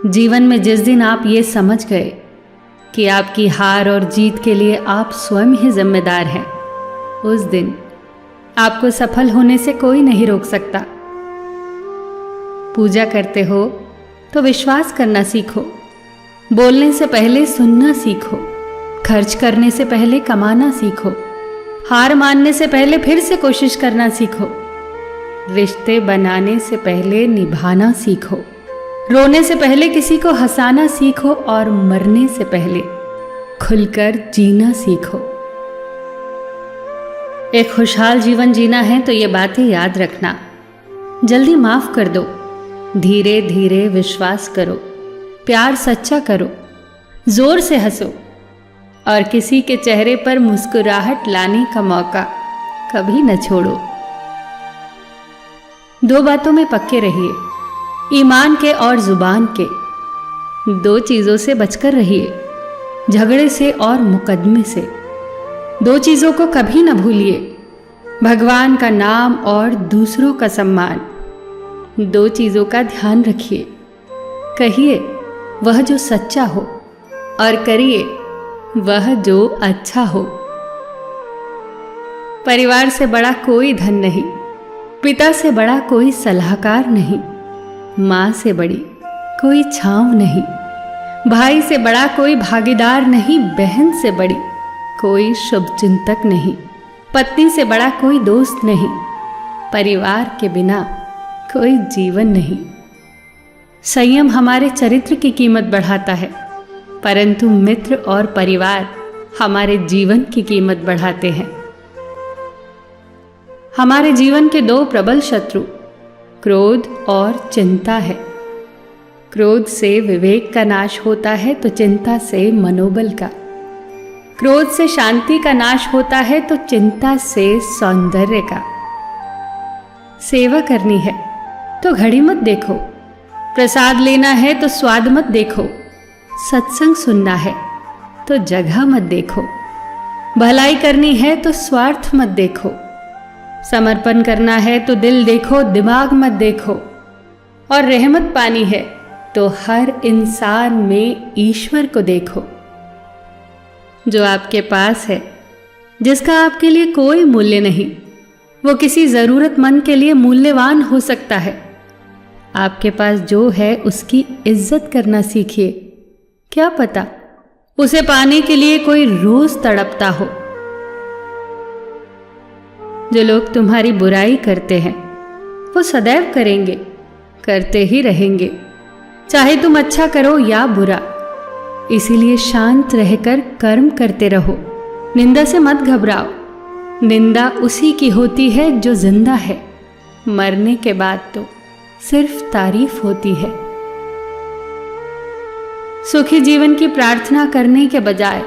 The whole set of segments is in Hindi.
जीवन में जिस दिन आप ये समझ गए कि आपकी हार और जीत के लिए आप स्वयं ही जिम्मेदार हैं, उस दिन आपको सफल होने से कोई नहीं रोक सकता। पूजा करते हो तो विश्वास करना सीखो, बोलने से पहले सुनना सीखो, खर्च करने से पहले कमाना सीखो, हार मानने से पहले फिर से कोशिश करना सीखो, रिश्ते बनाने से पहले निभाना सीखो, रोने से पहले किसी को हंसाना सीखो और मरने से पहले खुलकर जीना सीखो। एक खुशहाल जीवन जीना है तो ये बातें याद रखना। जल्दी माफ कर दो, धीरे धीरे विश्वास करो, प्यार सच्चा करो, जोर से हंसो और किसी के चेहरे पर मुस्कुराहट लाने का मौका कभी न छोड़ो। दो बातों में पक्के रहिए, ईमान के और जुबान के। दो चीजों से बचकर रहिए, झगड़े से और मुकदमे से। दो चीजों को कभी न भूलिए, भगवान का नाम और दूसरों का सम्मान। दो चीजों का ध्यान रखिए, कहिए वह जो सच्चा हो और करिए वह जो अच्छा हो। परिवार से बड़ा कोई धन नहीं, पिता से बड़ा कोई सलाहकार नहीं, माँ से बड़ी कोई छांव नहीं, भाई से बड़ा कोई भागीदार नहीं, बहन से बड़ी कोई शुभचिंतक नहीं, पत्नी से बड़ा कोई दोस्त नहीं, परिवार के बिना कोई जीवन नहीं। संयम हमारे चरित्र की कीमत बढ़ाता है, परंतु मित्र और परिवार हमारे जीवन की कीमत बढ़ाते हैं। हमारे जीवन के दो प्रबल शत्रु क्रोध और चिंता है। क्रोध से विवेक का नाश होता है तो चिंता से मनोबल का। क्रोध से शांति का नाश होता है तो चिंता से सौंदर्य का। सेवा करनी है तो घड़ी मत देखो, प्रसाद लेना है तो स्वाद मत देखो, सत्संग सुनना है तो जगह मत देखो, भलाई करनी है तो स्वार्थ मत देखो, समर्पण करना है तो दिल देखो, दिमाग मत देखो, और रहमत पानी है तो हर इंसान में ईश्वर को देखो। जो आपके पास है, जिसका आपके लिए कोई मूल्य नहीं, वो किसी जरूरतमंद के लिए मूल्यवान हो सकता है। आपके पास जो है उसकी इज्जत करना सीखिए, क्या पता उसे पाने के लिए कोई रोज तड़पता हो। जो लोग तुम्हारी बुराई करते हैं वो सदैव करेंगे, करते ही रहेंगे, चाहे तुम अच्छा करो या बुरा। इसीलिए शांत रहकर कर्म करते रहो, निंदा से मत घबराओ। निंदा उसी की होती है जो जिंदा है, मरने के बाद तो सिर्फ तारीफ होती है। सुखी जीवन की प्रार्थना करने के बजाय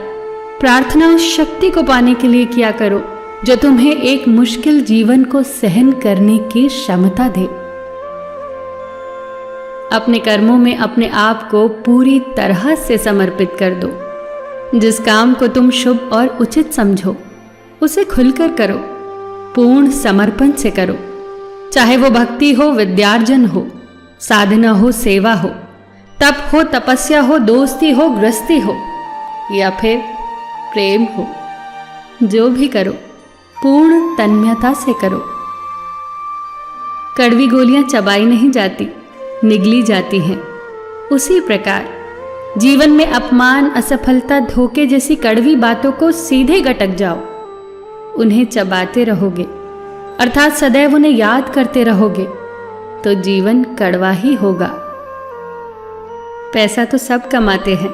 प्रार्थना उस शक्ति को पाने के लिए किया करो जो तुम्हें एक मुश्किल जीवन को सहन करने की क्षमता दे। अपने कर्मों में अपने आप को पूरी तरह से समर्पित कर दो। जिस काम को तुम शुभ और उचित समझो उसे खुलकर करो, पूर्ण समर्पण से करो। चाहे वो भक्ति हो, विद्यार्जन हो, साधना हो, सेवा हो, तप हो, तपस्या हो, दोस्ती हो, गृहस्थी हो या फिर प्रेम हो, जो भी करो पूर्ण तन्मयता से करो। कड़वी गोलियां चबाई नहीं जाती, निगली जाती हैं। उसी प्रकार जीवन में अपमान, असफलता, धोखे जैसी कड़वी बातों को सीधे गटक जाओ। उन्हें चबाते रहोगे, अर्थात सदैव उन्हें याद करते रहोगे, तो जीवन कड़वा ही होगा। पैसा तो सब कमाते हैं,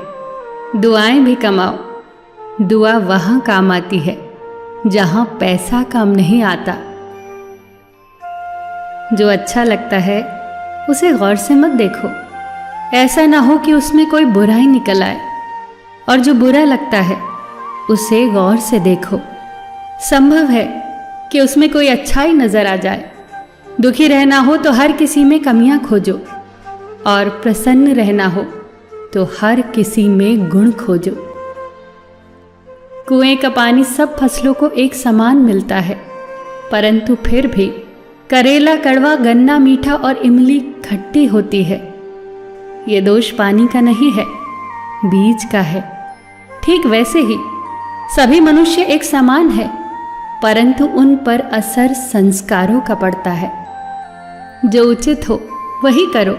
दुआएं भी कमाओ। दुआ वहां काम आती है जहां पैसा काम नहीं आता। जो अच्छा लगता है उसे गौर से मत देखो, ऐसा ना हो कि उसमें कोई बुराई निकल आए, और जो बुरा लगता है उसे गौर से देखो। संभव है कि उसमें कोई अच्छाई नजर आ जाए। दुखी रहना हो तो हर किसी में कमियां खोजो, और प्रसन्न रहना हो तो हर किसी में गुण खोजो। कुएं का पानी सब फसलों को एक समान मिलता है, परंतु फिर भी करेला कड़वा, गन्ना मीठा और इमली खट्टी होती है। ये दोष पानी का नहीं है, बीज का है। ठीक वैसे ही सभी मनुष्य एक समान है, परंतु उन पर असर संस्कारों का पड़ता है। जो उचित हो वही करो।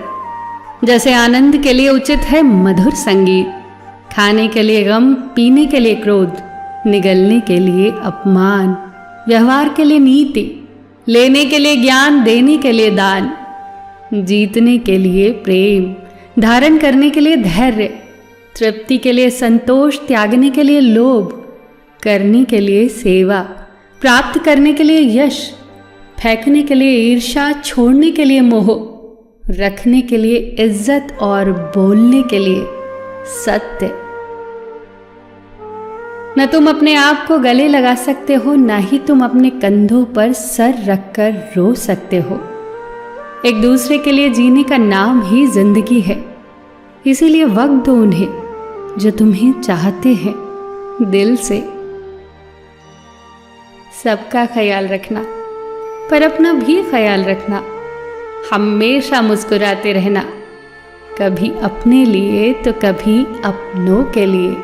जैसे आनंद के लिए उचित है मधुर संगीत, खाने के लिए गम, पीने के लिए क्रोध, निगलने के लिए अपमान, व्यवहार के लिए नीति, लेने के लिए ज्ञान, देने के लिए दान, जीतने के लिए प्रेम, धारण करने के लिए धैर्य, तृप्ति के लिए संतोष, त्यागने के लिए लोभ, करने के लिए सेवा, प्राप्त करने के लिए यश, फेंकने के लिए ईर्ष्या, छोड़ने के लिए मोह, रखने के लिए इज्जत और बोलने के लिए सत्य। न तुम अपने आप को गले लगा सकते हो, न ही तुम अपने कंधों पर सर रखकर रो सकते हो। एक दूसरे के लिए जीने का नाम ही जिंदगी है। इसीलिए वक्त दो उन्हें जो तुम्हें चाहते हैं दिल से। सबका ख्याल रखना, पर अपना भी ख्याल रखना। हमेशा मुस्कुराते रहना, कभी अपने लिए तो कभी अपनों के लिए।